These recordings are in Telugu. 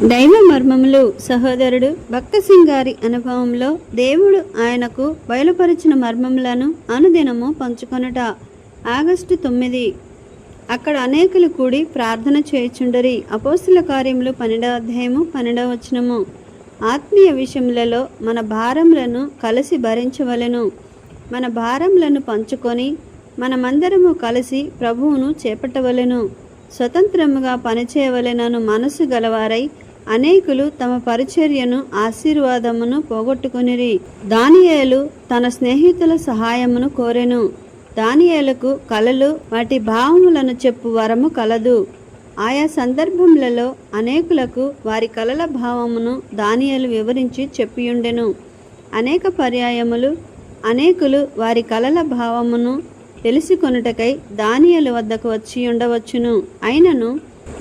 దైవ మర్మములు సహోదరుడు భక్త సింగ్ గారి అనుభవంలో దేవుడు ఆయనకు బయలుపరిచిన మర్మములను అనుదినము పంచుకొనుట. ఆగస్టు 9. అక్కడ అనేకులు కూడి ప్రార్థన చేయుచుండరి. అపోస్తుల కార్యములు 12వ అధ్యాయము 12వ వచనము. ఆత్మీయ విషయములలో మన భారములను కలిసి భరించవలెను. మన భారములను పంచుకొని మనమందరము కలిసి ప్రభువును చేపట్టవలెను. స్వతంత్రముగా పనిచేయవలెనను మనసు గలవారై అనేకులు తమ పరిచర్యను ఆశీర్వాదమును పోగొట్టుకునిరి. దానియేలు తన స్నేహితుల సహాయమును కోరెను. దానియేలుకు కలలు వాటి భావములను చెప్పు వరము కలదు. ఆయా సందర్భములలో అనేకులకు వారి కలల భావమును దానియేలు వివరించి చెప్పియుండెను. అనేక పర్యాయములు అనేకులు వారి కలల భావమును తెలుసుకొనుటకై దానియేలు వద్దకు వచ్చి ఉండవచ్చును. అయినను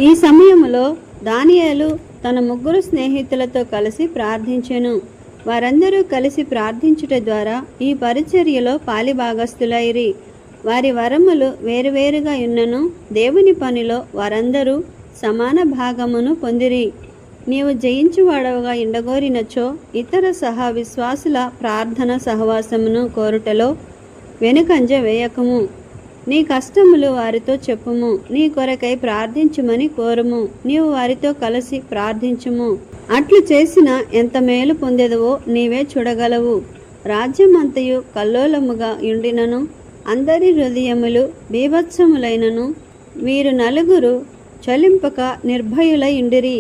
ఈ సమయములో దానియేలు తన 3 స్నేహితులతో కలిసి ప్రార్థించెను. వారందరూ కలిసి ప్రార్థించుట ద్వారా ఈ పరిచర్యలో పాలిభాగస్థులైరి. వారి వరములు వేరువేరుగా ఉన్నను దేవుని పనిలో వారందరూ సమాన భాగమును పొందిరి. నీవు జయించువాడవుగా ఇండగోరినచో ఇతర సహా విశ్వాసుల ప్రార్థన సహవాసమును కోరుటలో వెనుకంజ వేయకము. నీ కష్టములు వారితో చెప్పుము. నీ కొరకై ప్రార్థించుమని కోరుము. నీవు వారితో కలిసి ప్రార్థించుము. అట్లు చేసిన ఎంత మేలు పొందెదవో నీవే చూడగలవు. రాజ్యమంతయు కల్లోలముగా ఉండినను అందరి హృదయములు బీభత్సములైనను వీరు నలుగురు చలింపక నిర్భయులై ఉండిరి.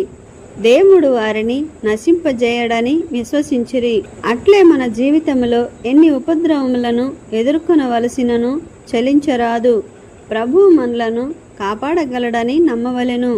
దేవుడు వారిని నశింపజేయడని విశ్వసించిరి. అట్లే మన జీవితంలో ఎన్ని ఉపద్రవములను ఎదుర్కొనవలసినను చలించరాదు. ప్రభువు మనలను కాపాడగలడని నమ్మవలెను.